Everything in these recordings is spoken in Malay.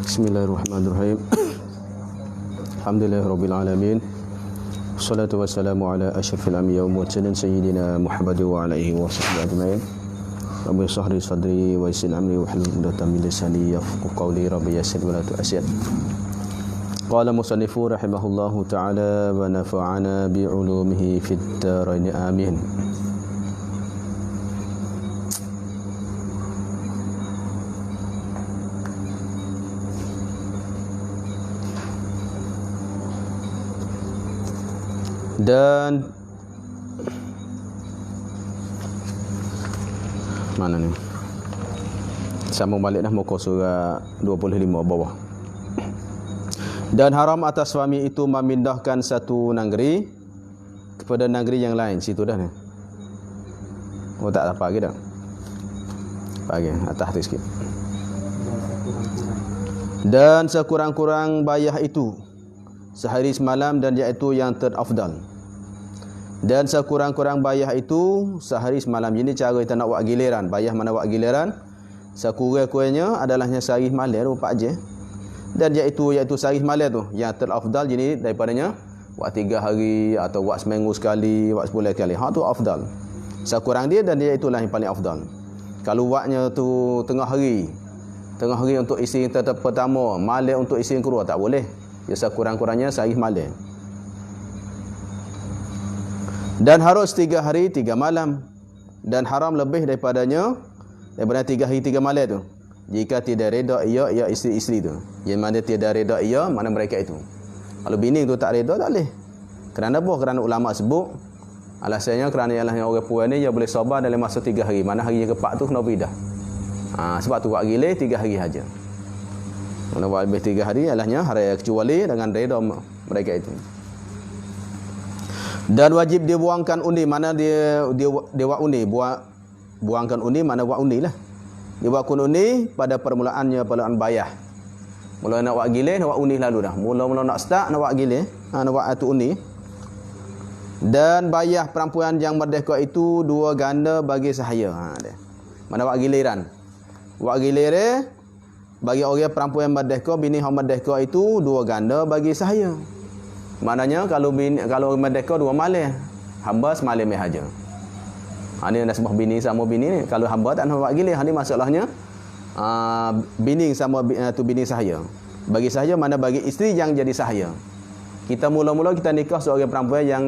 Bismillahirrahmanirrahim. Alhamdulillahirabbil alamin. Wassalatu wassalamu ala asyrafil anbiya'i wal mursalin sayyidina Muhammad wa ala alihi washabbihi ajmain. Rabbi shrah li sadri wa yassir amri wahlul 'uqdatam min lisani yafqahu qawli. Rabbi yassir wa la tu'assir. Qala musannifu rahimahullahu ta'ala wa nafa'ana bi 'ulumihi fid dharain amin. Dan mana ni? Sambung balik dah muka surah 25 bawah. Dan haram atas suami itu memindahkan satu negeri kepada negeri yang lain. Situ dah ni. Oh tak apa lagi dah. Pagi atas tu sikit. Dan sekurang-kurang bayah itu sehari semalam, dan iaitu yang terafdal. Dan sekurang-kurang bayah itu sehari semalam. Ini cara kita nak buat giliran. Bayah mana buat giliran? Sekurang-kurangnya adalahnya sehari semalam 4 je. Dan iaitu sehari semalam tu yang terafdal. Jadi daripadanya buat 3 hari atau buat seminggu sekali, buat sebulan sekali. Tu afdal. Sekurang dia, dan dia itulah yang paling afdal. Kalau buatnya tu tengah hari untuk isteri tetap pertama, malam untuk isteri kedua, tak boleh. Ya sekurang-kurangnya sehari malam. Dan harus 3 hari 3 malam. Dan haram lebih daripada 3 hari 3 malam tu, jika tidak reda ia isteri-isteri tu. Yang mana tidak reda ia, mana mereka itu. Kalau bini tu tak reda, tak boleh. Kerana apa? Kerana ulama sebut alasannya kerana ialah orang puan ni dia boleh sabar dalam masa 3 hari. Mana hari yang keempat tu kena bidah. Sebab tu buat gilih 3 hari saja. Kalau buat lebih 3 hari alahnya hari kecuali dengan reda mereka itu. Dan wajib dia buangkan undi. Mana dia buat undi, buangkan undi, mana buat undi lah. Dia buatkan undi pada permulaannya, permulaan bayah. Mula nak buat gilih, nak buat undi lalu dah. Mula-mula nak start nak buat gilih, nak buat atu undi. Dan bayah perempuan yang merdeka itu 2 ganda bagi sahaya. Mana buat giliran. Buat giliran bagi orang perempuan merdeka, bini hang merdeka itu 2 ganda bagi sahaya. Maknanya kalau merdeka 2 malam, hamba semalam saja. Ni dah sebab bini sama bini ni. Kalau hamba tak nak buat gilih, ni masalahnya bini sama tu bini sahaya. Bagi sahaya mana bagi isteri yang jadi sahaya. Kita mula-mula kita nikah seorang perempuan yang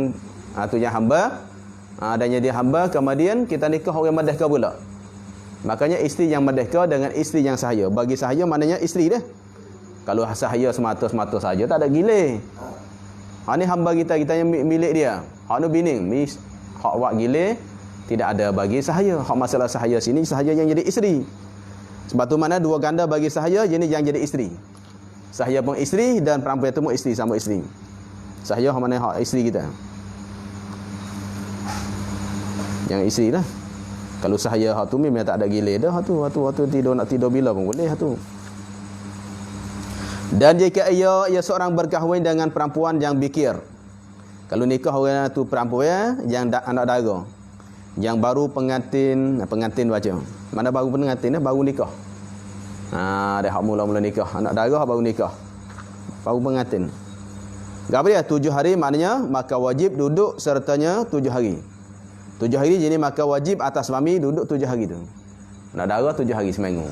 tu yang hamba, dan jadi hamba, kemudian kita nikah orang merdeka pula. Makanya isteri yang merdeka dengan isteri yang sahaya. Bagi sahaya maknanya isteri dah. Kalau sahaya semata-semata saja tak ada gilih. Ni hamba kita yang milik dia. Hak ni bini, hak buat gilih tidak ada bagi sahaya. Hak masalah sahaya sini sahaya yang jadi isteri. Sebab tu mana 2 ganda bagi sahaya, jadi yang jadi isteri. Sahaya pun isteri dan perempuan itu pun isteri, sama isteri. Sahaya hak mana hak isteri kita. Yang isteri lah. Kalau sahaya hak tu memang tak ada gilih dah, hak tu tidur nak tidur bila pun boleh hak tu. Dan jika ia seorang berkahwin dengan perempuan yang bikir. Kalau nikah orang tu perempuan yang anak dara, yang baru pengantin baca. Mana baru pengantin dah, baru nikah. Dah hak mula-mula nikah, anak dara baru nikah. Baru pengantin. Gapo dia 7 hari, maknanya maka wajib duduk sertanya 7 hari. 7 hari jadi maka wajib atas suami duduk 7 hari tu. Nak darah 7 hari seminggu.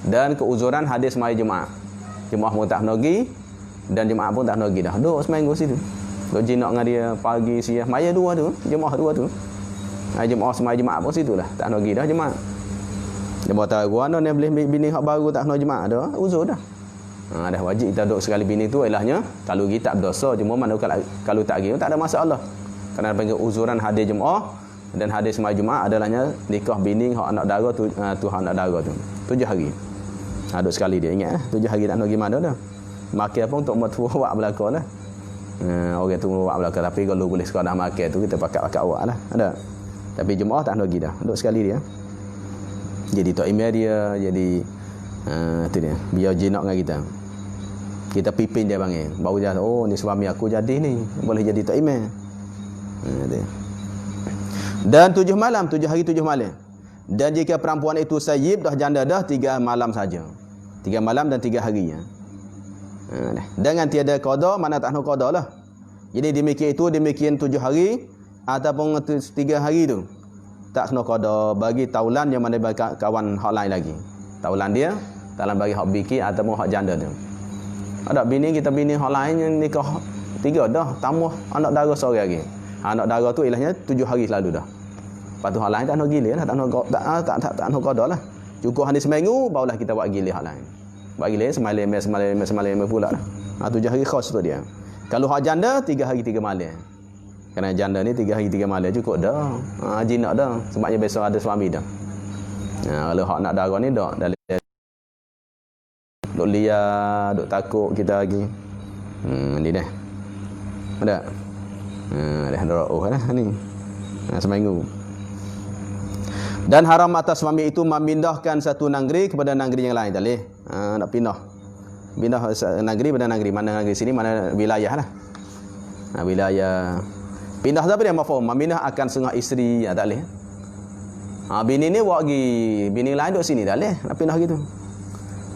Dan keuzuran hadis mai Jumaat. Jemaah pun tak pergi dan jemaah pun tak pergi dah. Duduk seminggu situ. Duk jinak dengan dia pagi siang. Maya 2 tu, jemaah 2 tu. Jemaah semai Jumaat pun situlah. Tak pergi dah jemaah. Dia berkata gua ni boleh bini hak baru tak kena jemaah dah. Uzur dah. Dah wajib kita duduk sekali bini tu ilahnya kalau kita tak berdosa, cuma mana kalau tak pergi tak ada masalah. Kerana panggil uzuran hadis jemaah. Dan hadis semai Jumaat adalahnya nikah bini hak anak dara tu, hak anak dara tu 7 hari. Duduk sekali dia ingat 7 hari tak nak pergi mana dah. Makan pun untuk mertua buat belakang lah. Orang tu buat belakang, tapi kalau boleh sekadar makan tu kita pakat awak lah. Ada. Tapi jemaah tak nak pergi dah. Duduk sekali dia. Jadi tok email dia, jadi tu dia. Biar jinak dengan kita. Kita pipin dia panggil. Baru dia ni suami aku jadi ni. Boleh jadi tok email. Dan 7 malam, 7 hari 7 malam. Dan jika perempuan itu sayyib dah janda dah 3 malam saja. 3 malam dan 3 hari. Dengan tiada qada, mana tak nak qada lah. Jadi demikian 7 hari ataupun 3 hari tu tak kena qada bagi taulan yang mana bagi kawan hak lain lagi. Taulan dia, taulan bagi hak bikir ataupun hak janda tu. Ada bini hak lain yang nikah 3 dah, tambah anak dara seorang lagi. Anak dara tu ilahnya 7 hari selalu dah. Lepas tu hak lain tak nak gila lah, tak nak qada lah. Cukup hari seminggu barulah kita buat gila hak lain. Buat gila semalam pula dah. 7 hari khas tu dia. Kalau hak janda 3 hari 3 malam. Kerana janda ni 3 hari 3 malam cukup dah. Jinak dah. Sebabnya besok ada suami dah. Kalau hak nak dara ni dak dalam duk liar, duk takut kita lagi. Ni dah. Ada. Dah ra'uh lah ni. Seminggu. Dan haram atas suami itu memindahkan satu negeri kepada negeri yang lain. Tak boleh. Nak pindah. Pindah negeri pada negeri. Mana negeri sini, mana wilayah lah. Wilayah. Pindah tu apa dia? Mafhum. Memindah akan setengah isteri. Tak boleh. Bini ni buat pergi. Bini lain duduk sini. Tak boleh. Nak pindah gitu.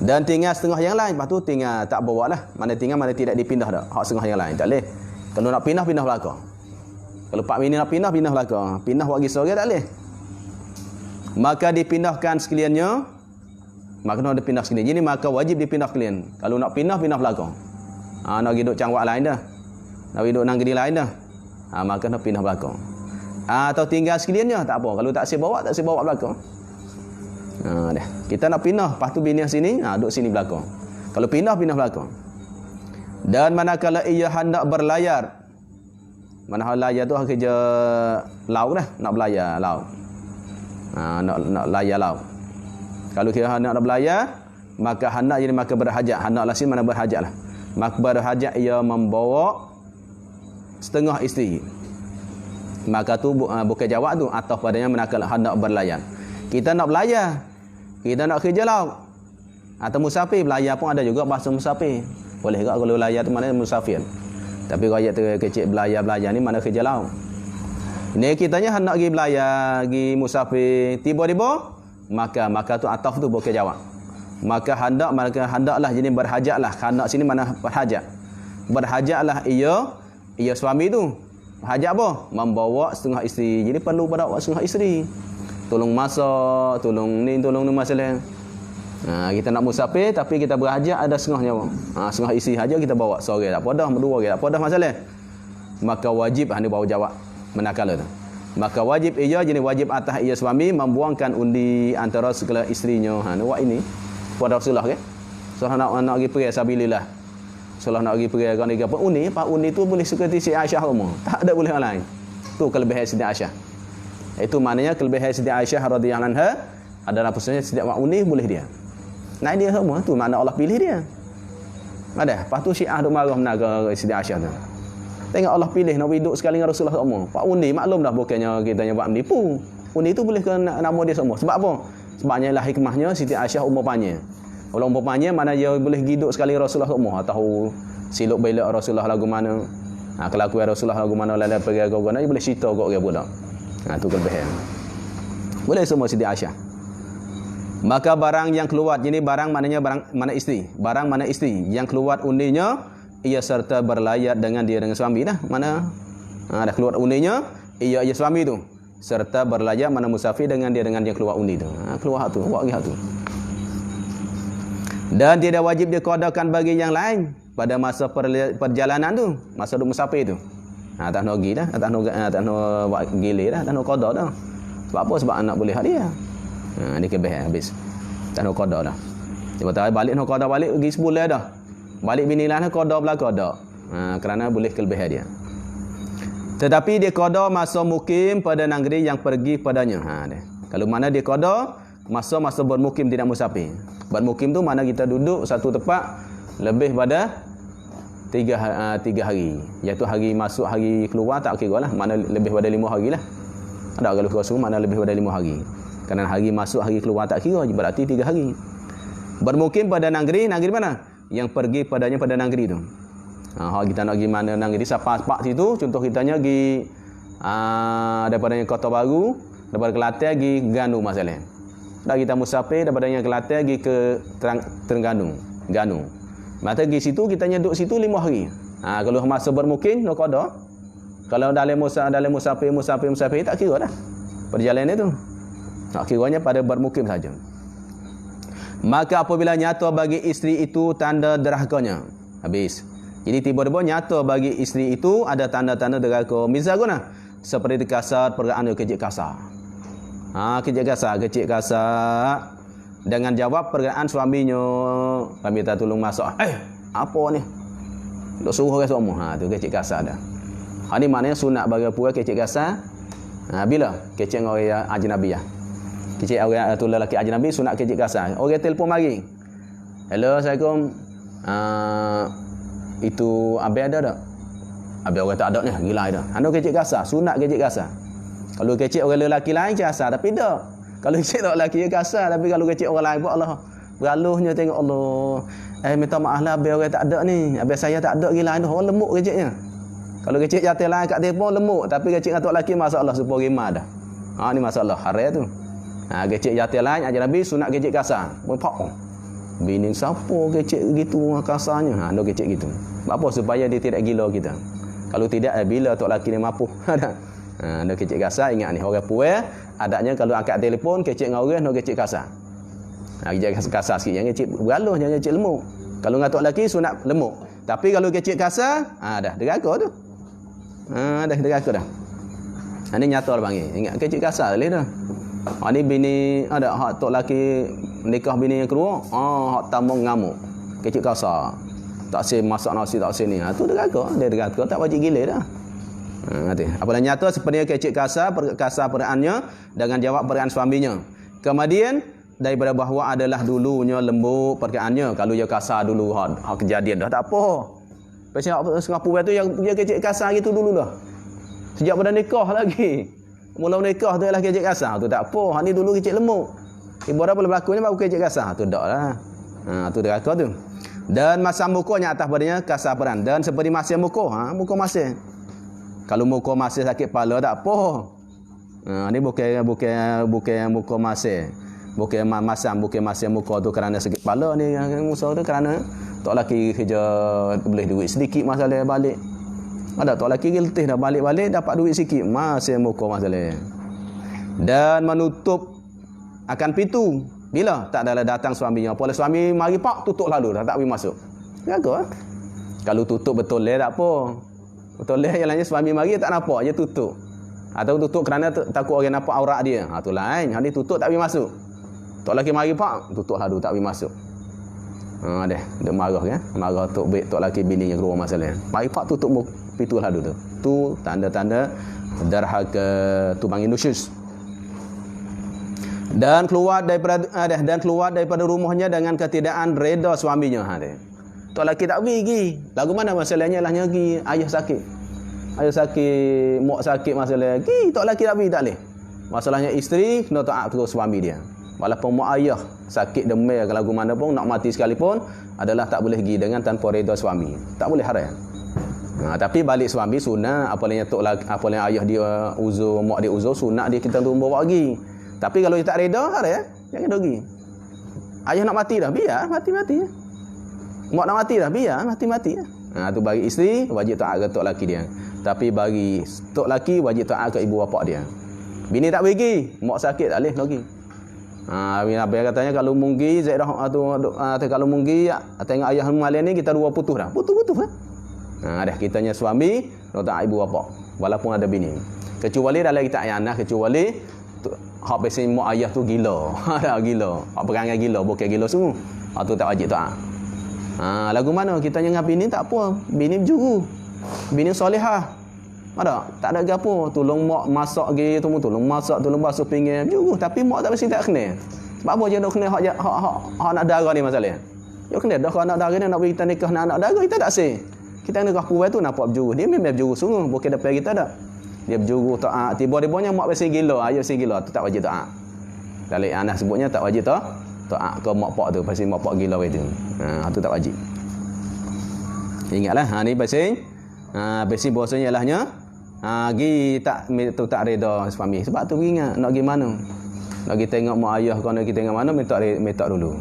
Dan tinggal setengah yang lain. Lepas tu tinggal tak bawa lah. Mana tinggal, mana tidak dipindah dah. Hak setengah yang lain. Tak boleh. Kalau nak pindah, pindah belakang. Kalau pak bini nak pindah, pindah belakang. Pindah buat pergi seorang tak boleh. Maka dipindahkan sekaliannya. Maka nak dipindah sekalian. Jadi maka wajib dipindah sekalian. Kalau nak pindah, pindah belakang. Nak pergi duduk cangwak lain dah. Nak pergi duduk negeri lain dah. Maka nak pindah belakang. Atau tinggal sekaliannya, tak apa. Kalau tak saya bawa belakang. Dah. Kita nak pindah, lepas tu bini sini, duduk sini belakang. Kalau pindah belakang. Dan manakala ia hendak berlayar. Mana layar tu kerja laut dah, nak berlayar laut. Nak layar laut. Kalau kira hendak nak berlayar, maka hendak jadi maka berhajat. Hendaklah sini mana berhajatlah. Maka berhajat ia membawa setengah isteri. Maka tu bukan jawab tu atau padanya manakala hendak berlayar. Kita nak berlayar, kita nak kerja laut atau musafir. Berlayar pun ada juga bahasa musafir. Boleh juga kalau berlayar tu mana musafir. Tapi rakyat kecil berlayar ni mana kerja laut. Ini kitanya hendak pergi berlayar, pergi musafir, tiba-tiba maka tu ataf tu bukan jawab. Maka hendaklah jadi berhajatlah. Hendak sini mana berhajat. Berhajatlah ia suami tu. Hajat apa? Membawa setengah isteri. Jadi perlu bawa setengah isteri. Tolong masak, tolong ni masalah. Kita nak musafir tapi kita berhajat ada setengahnya. Setengah isteri saja kita bawa seorang tak apa dah, berdua orang tak apa dah masalah. Maka wajib hanya bawa jawab manakala tu. Maka wajib ia jadi wajib atas ia suami membuangkan undi antara segala isterinya. Buat ini pada Rasulullah ke? Rasulullah nak pergi pergi sabilillah. Rasulullah nak pergi pergi kan apa undi tu boleh seperti si Aisyah semua. Tak ada boleh lain. Tu kelebihan Siti Aisyah. Itu maknanya kelebihan Siti Aisyah radhiyallahu anha adalah maksudnya setiap undi boleh dia. Nah dia semua tu makna Allah pilih dia. Ada. Lepas tu Syiah duk marah menaga Siti Aisyah tu. Tengok Allah pilih nak hidup sekali dengan Rasulullah semua. Pak undi maklum dah bukannya kita buat menipu. Undi tu boleh ke nama dia semua. Sebab apa? Sebabnya lah hikmahnya Siti Aisyah umpamanya. Kalau umpamanya mana dia boleh hidup sekali Rasulullah semua. Tahu siluk belak Rasulullah lagu mana. Kelakuan Rasulullah lagu mana lalu pergi agak-agak dia boleh cerita kok dia pula. Tu kelebihan. Boleh semua Siti Aisyah. Maka barang yang keluar, jadi barang maknanya barang mana isteri. Barang mana isteri yang keluar undinya ia serta berlayar dengan dia dengan suami dah. Mana dah keluar undinya ia suami tu serta berlayar mana musafir dengan dia keluar undi tu. Keluar tu, buat hak tu. Dan tidak wajib diqadakan bagi yang lain pada masa perjalanan tu, masa duk musafir tu. Tak nak pergi dah, tak nak buat gile dah, tak nak qada dah. Sebab apa? Sebab anak boleh hak dia. Dia kebeh habis. Tak nak qada dah. Dia kata balik nak qada balik pergi sebulan dah. Balik bini lah nak qada belaka dak. Kerana boleh kelebihan dia. Tetapi dia qada masa mukim pada negeri yang pergi padanya. Dia. Kalau mana dia qada masa bermukim tidak musafir. Bermukim tu mana kita duduk satu tempat lebih pada 3 hari. Iaitu hari masuk hari keluar tak kira lah. Mana lebih pada 5 hari lah. Ada kalau kau suruh mana lebih pada 5 hari. Kerana hari masuk hari keluar tak kira. Berarti 3 hari. Bermukim pada negeri mana? Yang pergi padanya pada negeri tu. Kita nak pergi mana negeri Sapak situ. Contoh kitanya pergi daripada Kota Baru, daripada Kelantan pergi Ganu masalah. Dah kita musafir daripada yang Kelantan pergi ke Terengganu. Mata pergi situ kita duduk situ 5 hari. Kalau masa bermukim nak ada. Kalau dalam musafir tak kira dah. Perjalanan itu. Tak kiranya pada bermukim saja. Maka apabila nyata bagi isteri itu tanda derhakanya. Habis. Jadi tiba-tiba nyata bagi isteri itu ada tanda-tanda derhaka. Misalnya seperti kasar perkataan kecil kasar. Kecil kasar. Dengan jawab perkataan suaminya, kami minta tolong masak. Apa ni? Dok suruh orang semua. Tu kecil kasar dah. Ini maknanya sunat bagi puan kecil kasar. Bila kecil orang ajnabiyah. Kecil orang tu lelaki ajnabi sunat kecil kasar. Orang telefon mari. Hello, Assalamualaikum. Itu abang ada tak? Abang orang tak ada ni, gila dah. Anu kecil kasar, sunat kecil kasar. Kalau kecil orang lelaki lain kasar tapi tak. Kalau kecil orang lelaki kasar tapi kalau kecil orang lain buat Allah. Beraluhnya tengok Allah. Minta maaf lah abang orang tak ada ni. Abang saya tak ada gila dah. Orang lemuk kecilnya. Kalau kecil jatuh lain kat telefon lemuk tapi kecil dengan tok lelaki masalah supaya rimah dah. Ni masalah haram tu. Kecil jatuh lain ajar Nabi sunat kecil kasar. Mempak. Bini siapa kecil gitu kasarnya. Ada kecil gitu. Apa supaya dia tidak gila kita. Kalau tidak bila tok lelaki ni mampu. Ada kecil kasar ingat ni orang puas adanya kalau angkat telefon kecil dengan orang no kecil kasar. Kecil kasar sikit jangan kecil beraluh jangan kecil lemuk. Kalau dengan tok lelaki sunat lemuk. Tapi kalau kecil kasar dah deraka tu. Dah deraka dah. Ini nyata lah panggil. Ingat kecil kasar boleh dah. Ni bini ada hak tok lelaki nikah bini yang kedua. Hak tamu ngamuk. Kecil kasar. Tak sih masak nasi tak sih ni. Tu deraka. Dia deraka tak wajib gila dah. Apabila nyata seperti kecil kasar peraannya dengan jawab perkataan suaminya. Kemudian daripada bahawa adalah dulunya lembut perkataannya. Kalau dia kasar dulu hak kejadian dah tak apa. Pasal Singapura tu yang dia kecil kasar gitu dulu dah. Sejak pada nikah lagi. Mula nikah tu ialah kecil kasar tu tak apa. Hak ni dulu kecil lembut. Ibu dah boleh berlakunya baru kecil kasar tu dak lah. Tu deraka tu. Dan masam mukanya atas badannya kasar peran dan seperti masih muka. Muka masih. Kalau muka masih sakit kepala tak apa. Ni bukan muka masih. Bukan masih muka tu kerana sakit kepala ni musuh tu kerana tok laki kerja boleh duit sedikit masalah balik. Ada tok laki letih dah balik-balik dapat duit sikit masih muka masalah. Dan menutup akan pintu bila tak adalah datang suaminya. Apabila suami mari pak tutup lalu dah tak boleh masuk. Kenapa? Kalau tutup betul tak apa. Betul yang lainnya suami mari tak nampak je tutup. Atau tutup kerana takut orang nampak aurat dia. Tu lain. Hang ni tutup tak boleh masuk. Tok laki mari pak tutup lalu tak boleh masuk. Dia marah kan. Marah tok laki bini yang keluar masalah. Mari pak tutup pintu lalu tu. Tu tanda-tanda derhaka tu panggil nusyuz. Dan keluar daripada rumahnya dengan ketidakan reda suaminya. Tok laki tak pergi. Lagu mana masalahnya lah pergi ayah sakit. Mak sakit masalah. Tok laki tak pergi tak boleh. Masalahnya isteri kena taat terus suami dia. Walaupun mak ayah sakit demam lagu mana pun nak mati sekalipun adalah tak boleh pergi dengan tanpa reda suami. Tak boleh haram. Tapi balik suami sunat apalagi ayah dia uzur, mak dia uzur sunat dia kita tunggu bawa pergi. Tapi kalau dia tak reda haram jangan pergi. Ayah nak mati dah biar mati-mati. Mak nak mati dah biar mati-mati. Tu bagi isteri wajib taat ke tok laki dia. Tapi bagi tok laki wajib taat ke ibu bapa dia. Bini tak pergi, mak sakit tak boleh pergi. Abang katanya kalau munggi Zaidah kalau munggi tengok ayah malam ni kita dua putus dah. Putus kan. Dah kitanya suami nak taat ibu bapa walaupun ada bini. Kecuali dalam kita ayanah kecuali hak pesan mak ayah tu gila. Gila. Hak perangai gila bukan gila semua. Tu tak wajib taat. Lagu mana kita dengan bini tak apa. Bini berjuru. Bini solehah. Ada? Tak ada gapo. Tolong mak masak gitu, tolong masak, tolong basuh pinggan. Berjuru tapi mak tak mesti tak kena. Sebab apa je nak kena hak anak dara ni masalah. Dia kena dah anak dara ni nak bagi kita nikah dengan anak dara kita tak seh. Kita nikah puan tu nampak berjuru. Dia memang berjuru sungguh bukan depan kita dah. Dia berjuru taat. Tiba-tibanya mak pasti gila, ayah pasti gila tu tak wajib taat. Dalam anak sebutnya tak wajib taat ke mak pak tu pasti mak pak gila itu. Tu tak wajib. Ingatlah ni pasti bahasanya ilahnya gi tak reda suami. Sebab tu ingat nak pergi mana? Nak kita tengok mak ayah kau nak kita tengok mana minta dulu.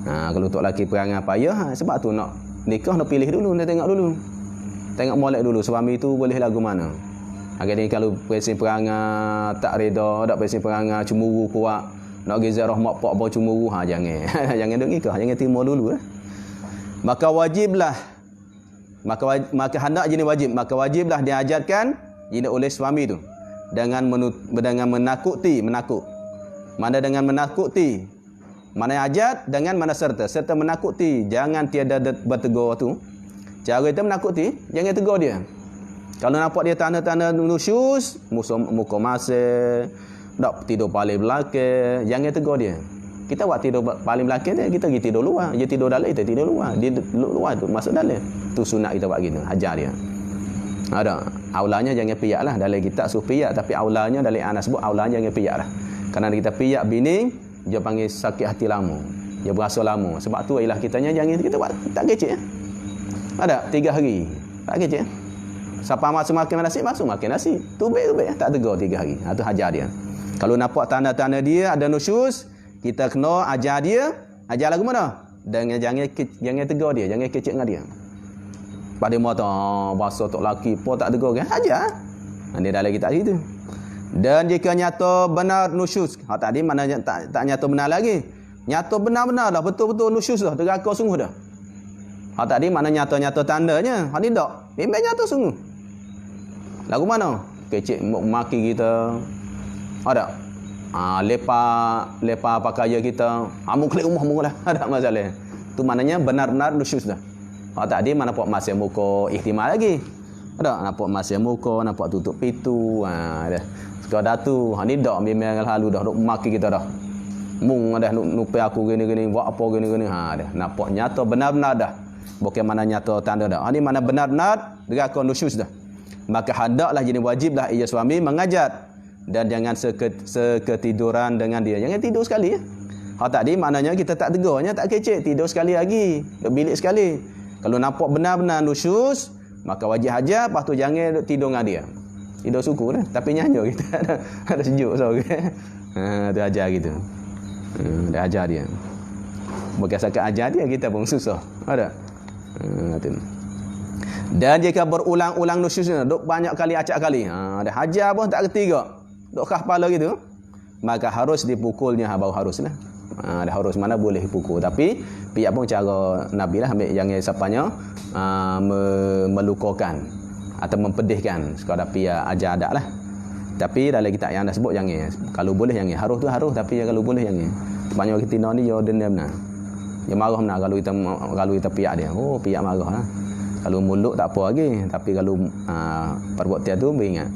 Kalau untuk lelaki perangai payah, sebab tu nak nikah nak pilih dulu, nak tengok dulu. Tengok molek dulu suami tu boleh lagu mana. Akhirnya kalau presiden perangai tak reda, tak presiden perangai cemburu kuat, nak gezarah mak pak bau cemburu, jangan. Jangan duk nikah, jangan terima dulu. Maka wajiblah maka hendak jenis wajib, maka wajiblah diajarkan jenis oleh suami tu dengan menakuti, mana dengan menakuti, mana ajat dengan mana serta menakuti, jangan tiada bertegur tu. Cara kita menakuti, jangan tegur dia. Kalau nampak dia tanda-tanda nusyus, muka masih, tak tidur paling belakang, jangan tegur dia. Kita buat tidur paling belakang dia, kita pergi tidur luar. Dia tidur dalam, kita tidur luar. Dia luar tu masuk dalam. Tu sunat kita buat gitu, hajar dia. Ada. Aulanya jangan piyak lah. Dalam kitab suruh piyak, tapi aulanya dalam anak sebut aulanya jangan piyak lah. Kerana kita piyak bini, dia panggil sakit hati lama. Dia berasa lama. Sebab tu ialah kitanya jangan kita buat tak kecil. Ada 3 hari. Tak kecil. Siapa masuk makan nasi, masuk makan nasi. Tubik. Tak tegur 3 hari. Tu hajar dia. Kalau nampak tanda-tanda dia ada nusyus, kita kena ajar dia. Ajar lagu mana? Dan jangan tegur dia, jangan kecil dengan dia. Pada mata bahasa tok laki pun tak tegur kan? Ajar. Dia dalam kitab situ. Dan jika nyata benar nusyus, tadi mana tak nyata benar lagi. Nyata benar-benar dah, betul-betul nusyus dah, deraka sungguh dah. Tadi mana nyata-nyata tandanya. Ni tak. Memang nyata sungguh. Lagu mana? Kecik maki kita. Ada. Lepa pakaian kita. Muklik rumah mula. Ada masalah. Tu maknanya benar-benar nusyus dah. Tadi mana nampak masih muka ihtimal lagi. Ada nampak masih muka, nampak tutup pintu. Dah. Sekadar tu. Ni dak memang lalu dah maki kita dah. Mung dah nupai aku gini-gini, buat apa gini-gini. Dah. Nampak nyata benar-benar dah. Bukan mana nyata tanda dah. Ni mana benar-benar deraka nusyus dah. Maka hendaklah jenis wajiblah ia suami mengajat dan jangan seketiduran dengan dia. Jangan tidur sekali ya. Tadi maknanya kita tak tegurnya, tak kecek, tidur sekali lagi, duduk bilik sekali. Kalau nampak benar-benar nusyus, maka wajib hajar, lepas tu jangan tidur dengan dia. Tidur suku lah, tapi nyanyi kita ada sejuk sore. Tu ajar gitu. Dah ajar dia. Bukan sakat ajar dia, kita pun susah. Ada. Dan jika berulang-ulang nusyusnya, duk banyak kali acak kali, dah hajar pun tak ketiga, duk khas kepala gitu, maka harus dipukulnya, baru haruslah. Dah harus mana boleh pukul, tapi pihak pun cara Nabi lah, ambil jangan sapanya melukakan atau mempedihkan, sekadar pihak ajar adat lah. Tapi dalam kitab yang dah sebut jangan, kalau boleh jangan, harus tu harus, tapi kalau boleh jangan. Banyak kita ni dia dendam benar. Dia marah benar kalau kita pihak dia. Oh, pihak marah lah. Kalau mulut tak apa lagi, tapi kalau perbuatan tu beringat.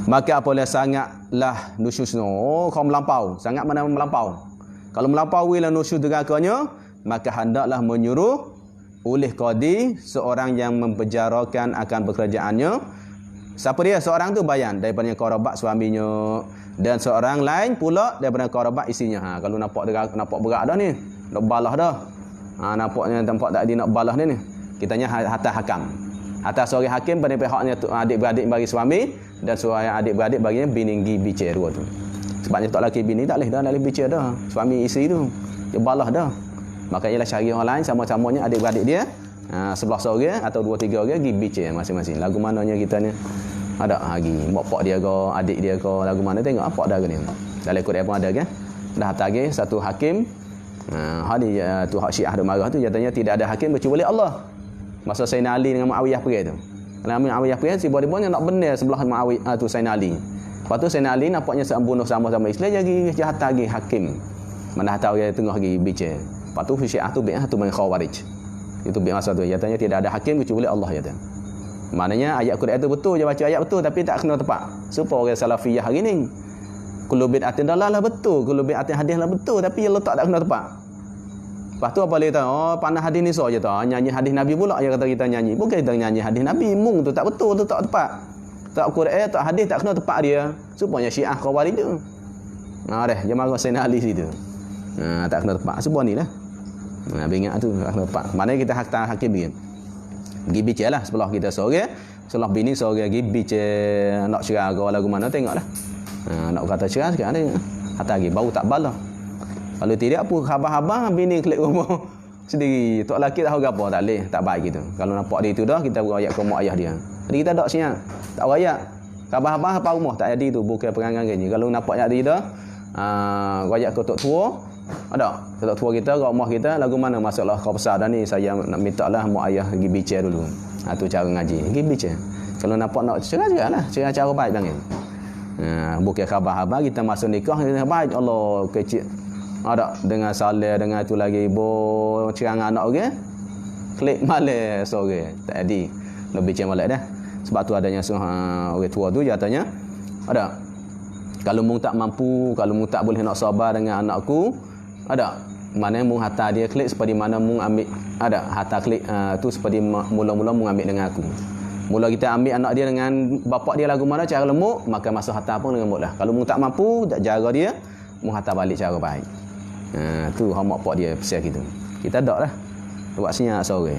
Maka apabila sangatlah nusyusnya, kau melampau, sangat mana melampau. Kalau melampauilah nusyus derakanya, maka hendaklah menyuruh oleh qadi seorang yang mempenjarakan akan pekerjaannya. Siapa dia? Seorang tu bayan daripada kerabat suaminya, dan seorang lain pula daripada kerabat isinya. Kalau nampak berat dah ni, nak balas dah. Nampaknya tempat tak dia nak balas ni. Kitanya hatta hakam. Hatta seorang hakim pada pihaknya adik-beradik bagi suami, dan seorang adik-beradik baginya bini bicara dua tu. Sebabnya tak laki bini tak boleh dah bicara dah. Suami isteri tu dia balas dah. Maka ialah cari orang lain sama-samanya adik-beradik dia, sebelah seorang atau 2-3 orang pergi bicara masing-masing. Lagu mananya kita ni ada lagi mak pak dia ke, adik dia ke, lagu mana tengok apa dah ni. Dalam Quran pun ada kan. Dah tagih satu hakim. Hari tu hak Syiah ada marah tu, katanya tidak ada hakim kecuali Allah. Masa Sayyidina Ali dengan Muawiyah pergi tu. Kalau Muawiyah pergi tiba-tiba nak benar sebelah Muawiyah tu Sayyidina Ali. Lepas tu Sayyidina Ali nampaknya bunuh sama-sama Islam, jadi jahat lagi hakim. Mana tahu dia tengah lagi bicara. Lepas tu Syiah tu bi'ah tu dengan Khawarij. Itu bi'ah masa tu. Katanya tidak ada hakim kecuali Allah kata. Maknanya ayat Quran itu betul, dia baca ayat betul tapi tak kena tepat. Supaya orang salafiyah hari ni. Kullu bid'atin dalalah betul, kullu bid'atin hadis lah betul, tapi yang letak tak kena tepat. Lepas tu apa dia tahu? Oh, panah hadis ni saja tahu. Nyanyi hadis Nabi pula dia kata kita nyanyi. Bukan kita nyanyi hadis Nabi, mung tu tak betul, tu tak tepat. Tak Quran, tak hadis tak kena tepat dia. Supaya Syiah Khawarij tu. Dah, dia marah Sayyidina Ali situ. Tak kena tepat. Sebuah ni lah. Ingat tu tak kena tepat. Maknanya kita hakim begini. Pergi bicara lah sebelah kita seorang, sebelah bini seorang pergi bicara nak cerai ke lagu mana tengoklah. Nak kata cerai sekarang ni. Hantar lagi baru tak balas. Kalau tidak apa khabar-khabar bini klik rumah sendiri. Tok lelaki tahu gapo tak leh, tak baik gitu. Kalau nampak dia tu dah kita royak ke mak ayah dia. Jadi kita tak siap. Tak royak. Khabar-khabar apa rumah tak jadi tu bukan perangai gini. Kalau nampak jadi dah royak ke tok tua ada. Tok tua kita kat rumah kita lagu mana masalah kau besar dah ni saya nak minta lah mak ayah pergi bincang dulu. Tu cara ngaji. Pergi bincang. Kalau nampak nak cerah-cerahlah. Cerah cara baik bang. Bukan khabar-khabar kita masuk nikah baik Allah kecil. Ada dengan salah dengan tu lagi ibu cerang anak orang klik malas sore tak jadi lebih macam malas dah sebab tu adanya orang tua tu katanya ada kalau mung tak mampu kalau mung tak boleh nak sabar dengan anakku ada mana mung harta dia klik seperti mana mung ambil ada harta klik tu seperti mula-mula mung ambil dengan aku mula kita ambil anak dia dengan bapak dia lagu mana cara lemuk maka masuk harta pun dengan lemuk lah kalau mung tak mampu tak jaga dia mung harta balik cara baik. Tu hak pak dia pesan gitu. Kita dak lah. Buat senyap sore.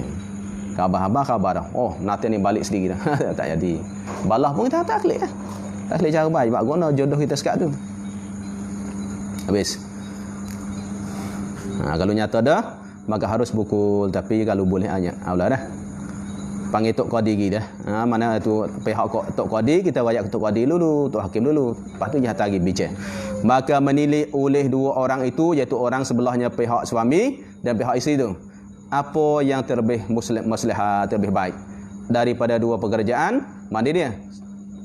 Khabar-khabar khabar dah. Oh, nanti ni balik sendiri dah. Tak jadi. Balah pun kita tak klik lah. Tak klik cara baik. Sebab guna jodoh kita sekat tu. Habis. Kalau nyata dah, maka harus pukul. Tapi kalau boleh ayat. Aulah dah. Panggil Tok Qadi lagi dah. Mana tu pihak Tok Qadi, kita wayak ke Tok Qadi dulu, Tok Hakim dulu. Lepas tu dia hantar lagi bincang. Maka menilai oleh dua orang itu, iaitu orang sebelahnya pihak suami dan pihak isteri tu. Apa yang terlebih maslahah, terlebih baik. Daripada dua pekerjaan, mana dia?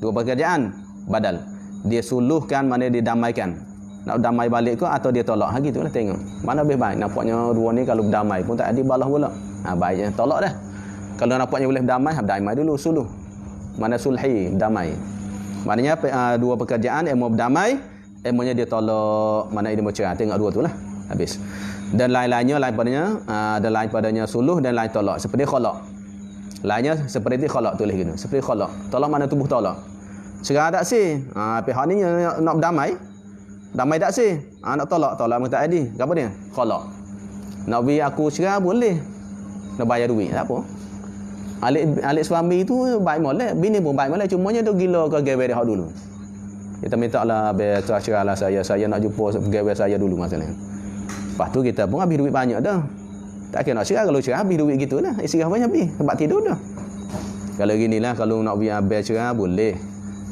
Dua pekerjaan, badal. Dia suluhkan, mana dia damaikan. Nak damai balik ke atau dia tolak. Gitulah tengok. Mana lebih baik. Nampaknya dua ni kalau berdamai pun tak ada balas pula. Baiknya tolak dah. Kalau nampaknya boleh damai dulu suluh. Mana sulhi, damai. Maknanya dua pekerjaan yang mau berdamai, emonya dia tolak, mana dia mau cerai. Tengok dua tu lah. Habis. Dan lain-lainnya dan lain padanya suluh dan lain tolak. Seperti khalaq. Lainnya seperti khalaq tulis gitu. Seperti khalaq. Tolak mana tubuh tolak. Cerai tak sih? Pihak ni nak berdamai. Damai tak sih? Nak tolak pun tak ada. Apa dia? Khalaq. Nak bagi aku cerai boleh. Nak bayar duit. Tak apa. Alik suami tu baik molek, bini pun baik molek, cumanya tu gila ke gawe dia dulu. Kita minta lah cerahlah saya nak jumpa gawe saya dulu masalahnya. Lepas tu kita pun habis duit banyak dah. Tak kira nak cerah, kalau cerah habis duit gitulah. Isteri banyak habis sebab tidur dah. Kalau ginilah kalau nak biar habis cerah boleh.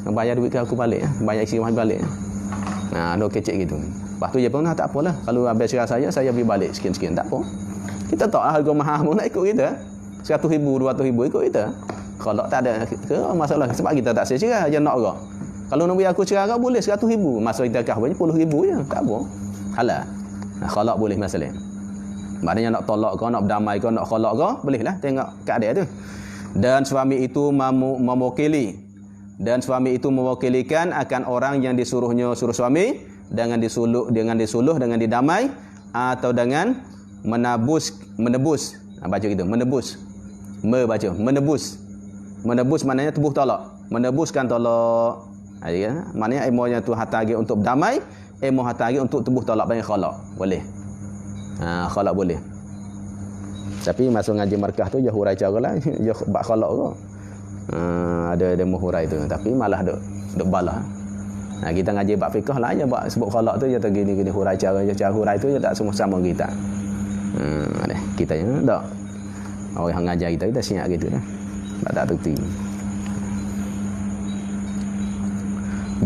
Bayar duit ke aku balik, bayar isteri balik. Ada kecek gitu. Lepas tu je pun tak apalah. Kalau habis cerah saya beli balik sekian-sekian tak apa. Kita tak harga mahal pun nak ikut kita. 100,000, 200,000 ikut kita. Kalau tak ada ke masalah sebab kita tak cerah je nak orang. Kalau nak bagi aku cerah boleh 100,000. Masa kita kah banyak 10,000 je. Tak apa. Halal. Khalaq boleh masalah. Maknanya nak tolak kau, nak berdamai kau, nak khalaq kau, bolehlah tengok keadaan tu. Dan suami itu mewakili. Dan suami itu mewakilikan akan orang yang disuruhnya suruh suami dengan disuluh dengan didamai atau dengan menebus. Baca gitu, menebus. Menebus maknanya tebuh tolak. Menebuskan tolak. Maknanya emonya tu hatagi untuk berdamai, emo hatagi untuk tebuh tolak panggil khalaq. Boleh. Khalaq boleh. Tapi masuk ngaji markah tu je hurai caralah, je bab khalaq ke. Ada hurai tu, tapi malah duk balah. Kita ngaji bab fiqh lah je bab sebut khalaq tu je tak gini hurai cara hurai tu je tak semua sama kita. Kita je tak. Orang ngajar kita siap gitu dah. Tak terti.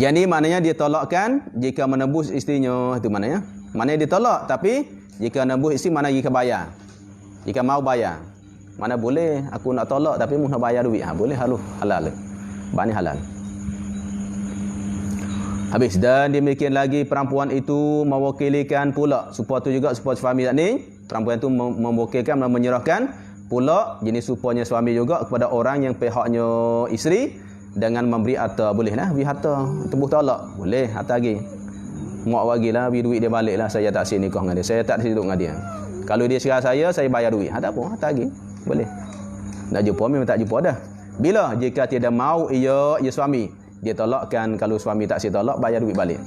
Jadi maknanya dia tolakkan jika menebus isterinya, itu maknanya. Maknanya dia tolak tapi jika menebus isteri mana jika bayar. Jika mau bayar. Mana boleh aku nak tolak tapi mu nak bayar duit. Boleh halal. Bani halal. Habis dan demikian lagi perempuan itu mewakilkan pula supaya tu juga supaya suami tak ni perempuan itu mewakilkan dan menyerahkan pula jenis supaya suami juga kepada orang yang pihaknya isteri dengan memberi harta. Bolehlah beri harta tebuh tolak boleh harta lagi mak bagilah beri duit dia baliklah saya tak sini nikah dengan dia, saya tak duduk dengan dia, kalau dia cerah saya bayar duit. Tak apa harta lagi boleh. Nak jumpa memang tak jumpa dah. Bila jika tidak mau ia suami dia tolakkan, kalau suami tak si tolak bayar duit balik.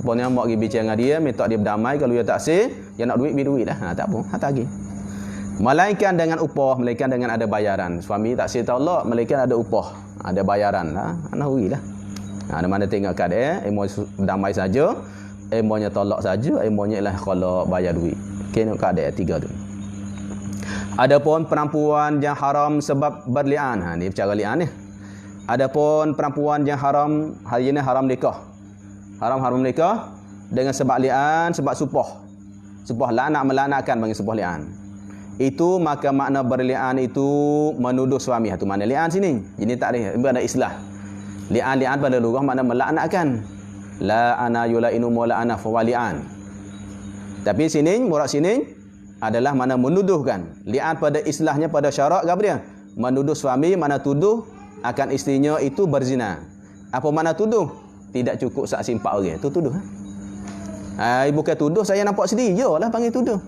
Pokoknya mak pergi bincang dengan dia minta dia berdamai, kalau dia tak si dia nak duit beri duit lah. Tak apa harta lagi. Melainkan dengan upah, melainkan dengan ada bayaran. Suami tak si tolak, melainkan ada upah, ada bayaran lah. Anak rugi lah. Ada mana tengok keadaan, emosi damai saja. Emonya tolak saja, emonya ialah kalau bayar duit. Kena keadaan tiga tu. Adapun perempuan yang haram sebab berlian. Ni bicara lian ni. Adapun perempuan yang haram, hari ini haram nikah. Haram nikah dengan sebab lian, sebab supoh. Supoh lanak melanakkan bagi supoh lian. Itu maka makna berlian itu menuduh suami. Itu makna lian sini. Jadi tak ada islah. Lian pada lugah makna melaknatkan. La ana yulainu mula ana fawalian. Tapi sini murad sini adalah mana menuduhkan. Li'an pada islahnya pada syarak apa dia? Menuduh suami, mana tuduh akan isterinya itu berzina. Apa mana tuduh? Tidak cukup saksi 4 orang. Itu tuduh. Bukan tuduh saya nampak sendiri. Yalah panggil tuduh.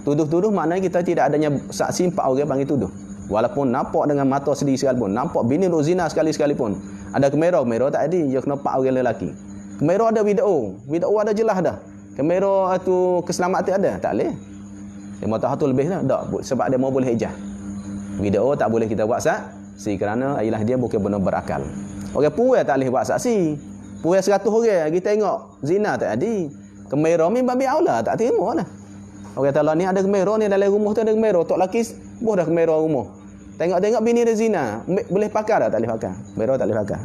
Tuduh maknanya kita tidak adanya saksi 4 orang panggil tuduh. Walaupun nampak dengan mata sendiri sekalipun, nampak bini duk zina sekalipun. Ada kamera tak ada, dia kena 4 orang lelaki. Kamera ada video ada jelas dah. Kamera tu keselamatan ada, tak boleh. Dia mau tahu tu lebih dah, tak, sebab dia mau boleh hijah. Video tak boleh kita buat saksi kerana ialah dia bukan benar berakal. Orang puai tak boleh buat saksi. Puai 100 orang kita tengok zina tak ada. Kamera ni babi aula tak terima lah. Orang kata ni ada kamera ni dalam rumah tu ada kamera, tok laki buh dah kamera rumah. Tengok bini dia zina, boleh pakai tak boleh pakai. Kamera tak boleh pakai.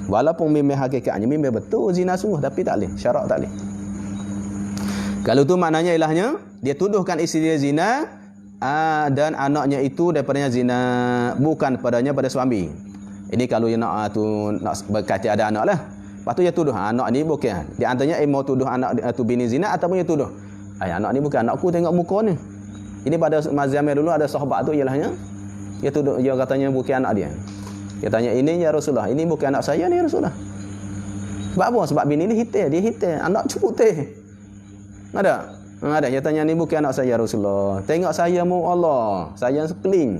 Walaupun memang hakikatnya memang betul zina sungguh tapi tak boleh, syarak tak boleh. Kalau tu maknanya ilahnya dia tuduhkan isteri dia zina dan anaknya itu daripadanya zina bukan padanya pada suami. Ini kalau dia nak berkati ada anak lah. Lepas tu dia tuduh anak ni bukan. Di antaranya mau tuduh anak tu bini zina ataupun dia tuduh anak ni bukan anakku, tengok muka ni. Ini pada mazhab dulu ada sahabat tu ialahnya dia tuduh, dia katanya bukan anak dia. Dia tanya ini ya Rasulullah, ini bukan anak saya ni ya Rasulullah. Sebab apa? Sebab bini ni hitam, dia hitam, anak cukup teh. Ada? Ada. Dia tanya ni bukan anak saya Rasulullah. Tengok saya mu Allah, saya sekeliling.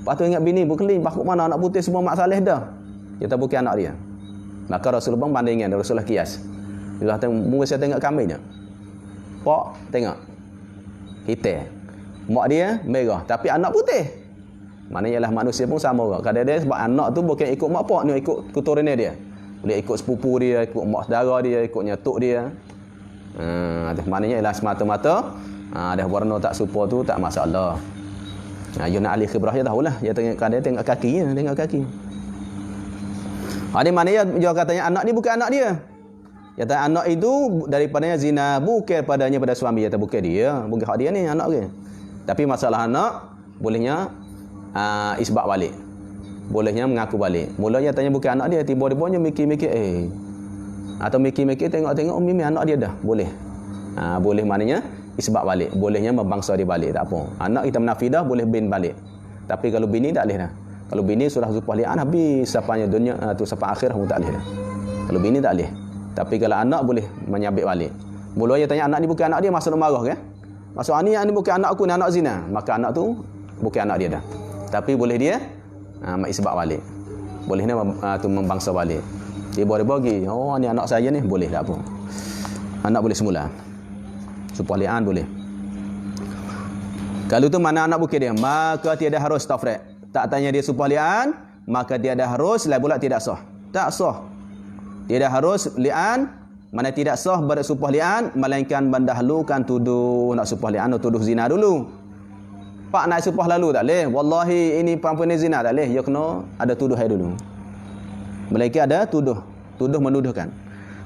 Lepas tu ingat bini berkeling, pakuk mana anak putih semua mak saleh dah. Dia tak bukan anak dia. Maka Rasulullah bandingkan, Rasulullah kias. Dia kata, mungkin saya tengok kambingnya. Pak, tengok. Hitam. Mak dia merah, tapi anak putih. Maknanya ialah manusia pun sama juga. Kadang-kadang sebab anak tu bukan ikut mak pak ni, ikut keturunannya dia. Boleh ikut sepupu dia, ikut mak saudara dia, ikut nyatuk dia. Maknanya ialah semata-mata dah warna tak serupa tu tak masalah. You nak alih khibrah dia tahulah. Dia tengok kakinya, tengok kaki. Ini maknanya dia katanya anak ni bukan anak dia. Dia kata anak itu daripadanya zina bukan padanya pada suami. Dia kata bukan dia, bukan hak dia ni anak dia. Tapi masalah anak bolehnya isbak balik. Bolehnya mengaku balik. Mulanya tanya bukan anak dia, tiba-tibanya mikir-mikir atau mikir-mikir tengok-tengok mimi anak dia dah. Boleh. Boleh maknanya isbak balik. Bolehnya membangsa dia balik, tak apa. Anak kita menafidah boleh bin balik. Tapi kalau bini tak boleh dah. Kalau bini sudah zupah li'an habis sapanya dunia tu sampai akhir pun tak boleh dah. Kalau bini tak boleh. Tapi kalau anak boleh menyabit balik. Mulanya tanya anak ni bukan anak dia, maksud marah ke? Maksud ni bukan anak aku, ni anak zina. Maka anak tu bukan anak dia dah. Tapi boleh dia isbak balik. Bolehnya tu membangsa balik. Dia boleh bagi. Oh ni anak saya ni boleh tak apa. Anak boleh semula. Supaya li'an boleh. Kalau tu mana anak bukan dia, maka tiada harus tafriq. Tak tanya dia supaya li'an, maka tiada harus lah pula tidak sah. Tak sah. Tiada harus li'an, mana tidak sah bersupah li'an, melainkan mendahulukan tuduh nak supah li'an atau tuduh zina dulu. Pak nak supah lalu tak boleh. Wallahi ini perempuan ni zina tak boleh. Ya kena ada tuduh hai dulu. Melainkan ada tuduh menuduhkan.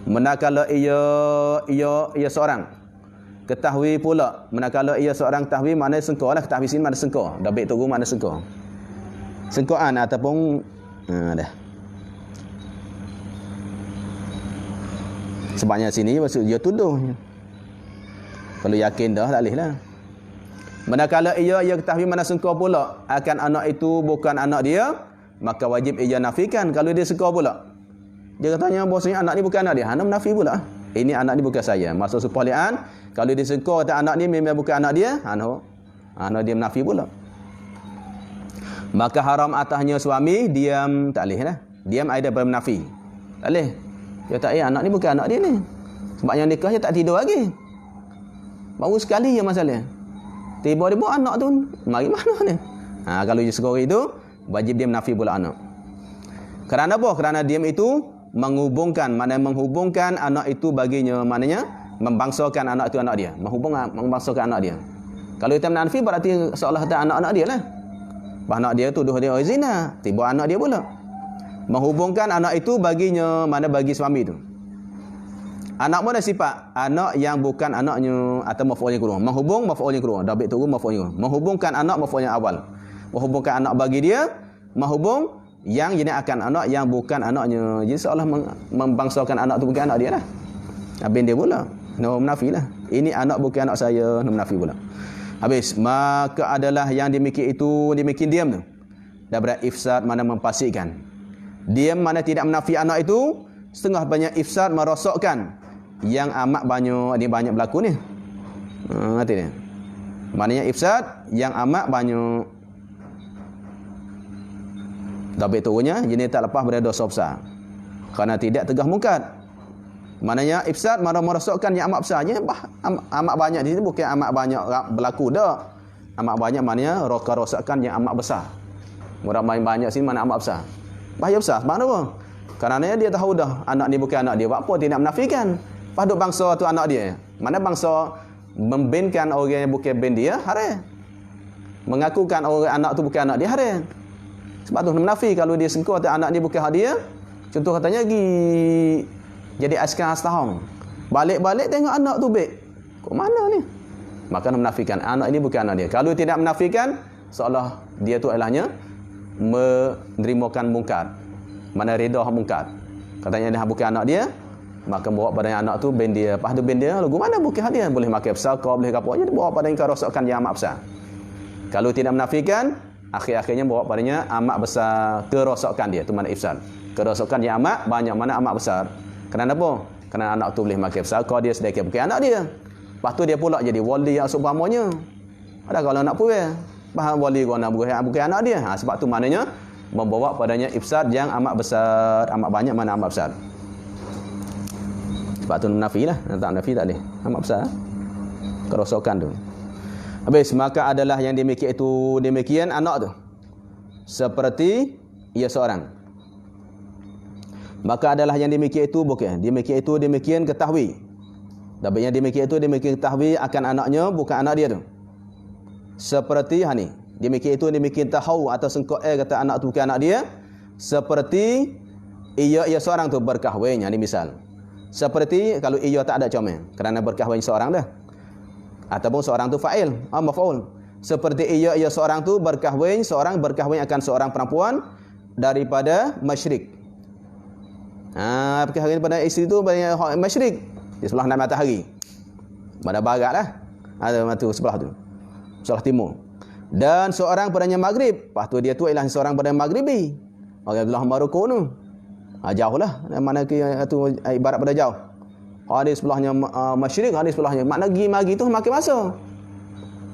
Manakala ia seorang ketahui pula, manakala ia seorang tahwi mana sengkau lah, ketahui sini mana sengkau. Dah baik tunggu mana sengkau. Sengkoan ataupun dah. Sebabnya sini maksud dia tuduh. Kalau yakin dah tak boleh lah. Manakala ia ketahui mana sengkau pula akan anak itu bukan anak dia, maka wajib ia nafikan kalau dia sengkau pula. Dia katanya bahasanya anak ni bukan anak dia. Hana menafi pula. Ini anak ni bukan saya. Maksud supah li'an, kalau dia sengkau kata anak ni memang bukan anak dia, Hana dia menafi pula. Maka haram atasnya suami diam tak boleh lah. Diam ada daripada menafi. Tak boleh. Dia kata anak ni bukan anak dia ni. Sebab yang nikahnya tak tidur lagi. Baru sekali je masalah. Tiba-tiba anak tu mari mana ni? Kalau dia seorang itu wajib dia menafi pula anak. Kerana apa? Kerana diam itu menghubungkan, mana menghubungkan anak itu baginya, maknanya membangsakan anak itu anak dia, membangsakan anak dia. Kalau kita menafi berarti seolah kata anak-anak dia lah. Anak dia tuduh dia zina, tiba anak dia pula. Menghubungkan anak itu baginya, mana bagi suami itu. Anak mana sifat? Anak yang bukan anaknya atau maf'ulnya kedua. Menghubung maf'ulnya kedua. Dabit tu maf'ulnya kedua. Menghubungkan anak maf'ulnya awal. Menghubungkan anak bagi dia, menghubung yang jenis akan anak yang bukan anaknya. Jadi seolah membangsakan anak tu bukan anak dia lah. Habis dia pula. No menafi lah. Ini anak bukan anak saya, no menafi pula. Habis, maka adalah yang demikian itu, demikian diam tu. Daripada ifsad mana mempasikkan. Diam mana tidak menafi anak itu, setengah banyak ifsad merosakkan. Yang amat banyak, ini banyak berlaku ni. Ngerti ni? Maknanya ifsad yang amat banyak. Tapi turunnya, jenis tak lepas pada dosa besar. Kerana tidak tegah mungkar. Maknanya ifsad mana merosakkan yang amat besarnya, amat banyak di sini bukan amat banyak berlaku dah. Amat banyak maknanya rosakkan yang amat besar. Mudah banyak sini mana amat besar. Bahaya besar, sebab apa? Kerana dia tahu dah anak ni bukan anak dia. Buat apa dia nak menafikan? Padahal bangsa tu anak dia. Mana bangsa membenkan orang yang bukan ben dia, haram. Mengakukan orang anak tu bukan anak dia, haram. Sebab tu menafi kalau dia sengkau kata anak ni bukan hak dia. Contoh katanya jadi askar setahun. Balik-balik tengok anak tu baik. Kok mana ni? Maka menafikan anak ini bukan anak dia. Kalau tidak menafikan, seolah dia tu alahnya menerimakan mungkar. Mana reda mungkar. Katanya dah bukan anak dia, maka bawa pada anak tu ben dia. Lepas tu ben dia, lagu mana bukan hak dia? Boleh makan besar, kau boleh apa aja, bawa pada kerosakan yang amat besar. Kalau tidak menafikan, akhir-akhirnya bawa padanya amat besar kerosakan dia. Itu mana ifsad. Kerosakan yang amat banyak, mana amat besar. Kenapa apa? Kerana anak tu boleh makan besar, kau dia sedekah bukan anak dia. Lepas tu dia pula jadi wali yang seumpamanya. Ada kalau nak puas, bahan wali kau nak bukan anak dia. Sebab tu maknanya membawa padanya ifsad yang amat besar, amat banyak mana amat besar. Sebab tu nafi lah, tak nafi tak boleh. Amat besar. Kerosakan tu. Habis, maka adalah yang demikian itu, demikian anak tu. Seperti ia seorang. Maka adalah yang demikian itu bukan. Demikian itu, demikian ketahui. Dan yang demikian itu, demikian ketahui akan anaknya, bukan anak dia tu. Seperti hani. Demikian itu, demikian tahu atau sengkok kata anak tu bukan anak dia. Seperti ia seorang tu berkahwin. Ini misal. Seperti kalau ia tak ada comel. Kerana berkahwin seorang dah. Ataupun seorang tu fa'il. Maf'ul. Seperti ia seorang tu berkahwin. Seorang berkahwin akan seorang perempuan daripada masyrik. Berkahwin pada isteri tu banyak masyrik. Di sebelah matahari. Pada barat lah. Ada matu sebelah tu. Sebelah timur. Dan seorang padanya maghrib. Lepas tu dia tu ialah seorang pada maghribi. Orang belah Maroko tu. Jauh lah. Mana tu ibarat pada jauh. Hadis sebelahnya masyrik, hadis sebelahnya. Makna gi-magi tu makin masa.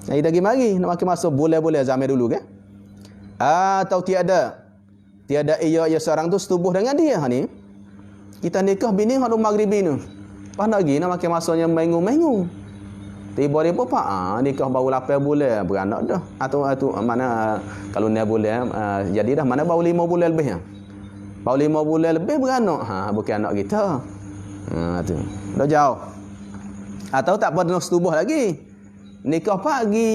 Kita gi-magi nak makin masa boleh-boleh zaman dulu kan? Atau tiada ia seorang tu setubuh dengan dia ni. Kita nikah bini hak maghribi ni. Pas nak gi nak makin masanya mengu-mengu. Tiba-tiba pak nikah baru 8 bulan beranak dah. Atau mana kalau ni bulan jadi dah mana baru 5 bulan lebih. Baru 5 bulan lebih beranak. Bukan anak kita. Tu. Dah jauh. Atau tak pernah setubuh lagi. Nikah pagi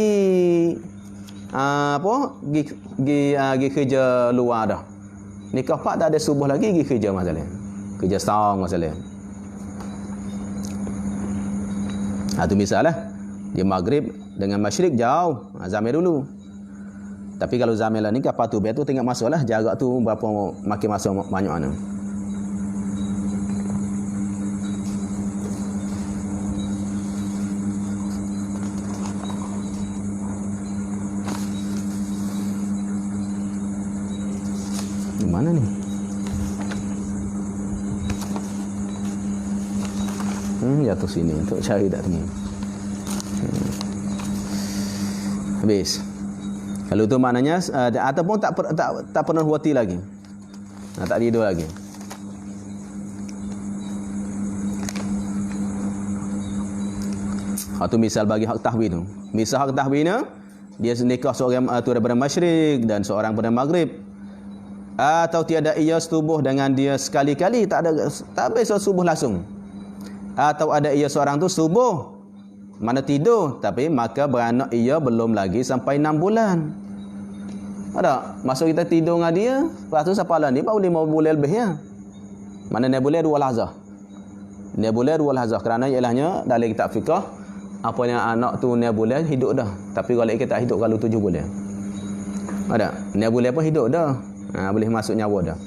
gi kerja luar dah. Nikah pak tak ada subuh lagi gi kerja masalah. Kerja setahun masalah. Tu misal lah. Dia maghrib dengan masyrik jauh. Zaman dulu. Tapi kalau zaman lah ni kapal tu biar tu tengok masa lah. Jarak tu berapa makin masa banyak mana. Mana ni? Jatuh sini untuk cari tak temu. Habis. Kalau tu maknanya ataupun tak pernah huati lagi. Tak tidur lagi. Tu misal bagi hak tahwi tu. Misal hak tahwi ni dia nikah seorang tu daripada masyrik dan seorang pada maghrib. Atau tiada ia setubuh dengan dia sekali-kali, tak biasa subuh langsung. Atau ada ia seorang tu subuh mana tidur, tapi maka beranak ia belum lagi sampai 6 bulan. Ada masuk kita tidur dengan dia, lepas tu siapa lah ni baru 5 bulan lebih ya. Mana 6 bulan 2 lahzah. 6 bulan 2 lahzah, kerana ialahnya dalam kitab fiqh apa yang anak tu 6 bulan hidup dah, tapi kalau kita tak hidup kalau 7 bulan. Ada 6 bulan pun hidup dah. Boleh masuk nyawa dah.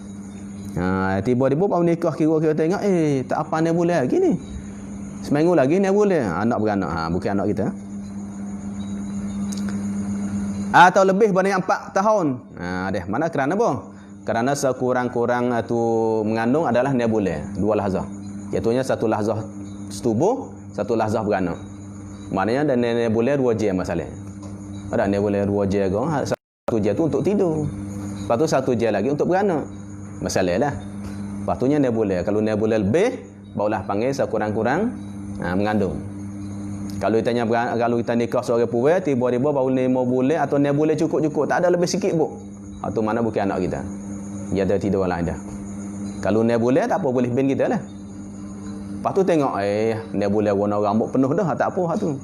Tiba-tiba baru nikah, kira-kira tengok tak apa 6 bulan lagi ni. Seminggu lagi 6 bulan anak beranak. Bukan anak kita. Atau lebih daripada 4 tahun. Mana kerana apa? Kerana sekurang-kurang tu mengandung adalah 6 bulan, 2 lahzah. Iaitu 1 lahzah setubuh, 1 lahzah beranak. Maknanya dan 6 bulan 2 jam masalah. Ada 6 bulan 2 jam kau, 1 jam tu untuk tidur. Lepas tu 1 jam lagi untuk beranak. Masalah lah. Lepas tu 6 bulan. Kalau 6 bulan lebih, barulah panggil sekurang-kurang mengandung. Kalau kita nikah seorang perempuan, tiba-tiba baru 5 bulan atau 6 bulan cukup-cukup, tak ada lebih sikit pun. Itu mana bukan anak kita. Dia ada tidur lain dah. Kalau 6 bulan tak apa, boleh bin kita lah. Lepas tu tengok 6 bulan warna rambut penuh dah, tak apa tu.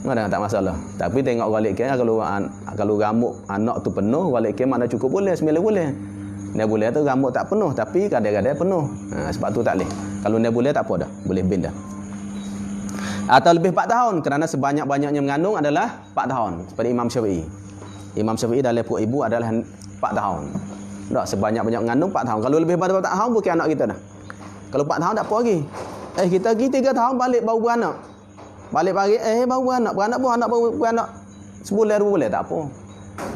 Tak masalah. Tapi tengok balik ke kalau rambut anak tu penuh, balik ke mana cukup bulan 9 bulan. 6 bulan tu rambut tak penuh, tapi kadang-kadang penuh. Sebab tu tak boleh. Kalau 6 bulan tak apa dah, boleh bin dah. Atau lebih 4 tahun, kerana sebanyak-banyaknya mengandung adalah 4 tahun. Seperti Imam Syafi'i. Imam Syafi'i dalam perut ibu adalah 4 tahun. Tak, sebanyak-banyak mengandung 4 tahun. Kalau lebih daripada 4 tahun bukan anak kita dah. Kalau 4 tahun tak apa lagi. Kita pergi 3 tahun balik baru beranak. Balik pagi baru beranak pun anak baru beranak sebulan 2 bulan tak apa.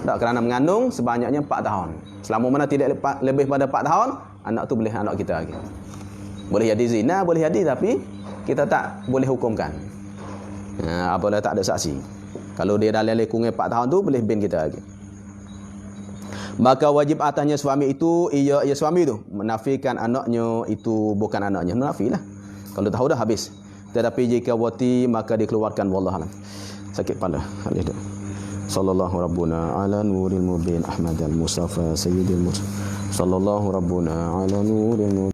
Tak, kerana mengandung sebanyaknya 4 tahun. Selama mana tidak lebih pada 4 tahun, anak tu boleh anak kita lagi. Boleh jadi zina, boleh jadi, tapi kita tak boleh hukumkan. Apabila tak ada saksi. Kalau dia dalam lingkungan 4 tahun tu, boleh bin kita lagi. Maka wajib atasnya suami itu, ia suami tu menafikan anaknya itu bukan anaknya. Nafilah. Kalau tahu dah habis. Tetapi jika wati, maka dikeluarkan. Wallahualam. Sakit kepala. Sallallahu rabbuna ala nuril mubin Ahmad al-Mustafa sayyidil mursalin. Sallallahu rabbuna ala nuril mubin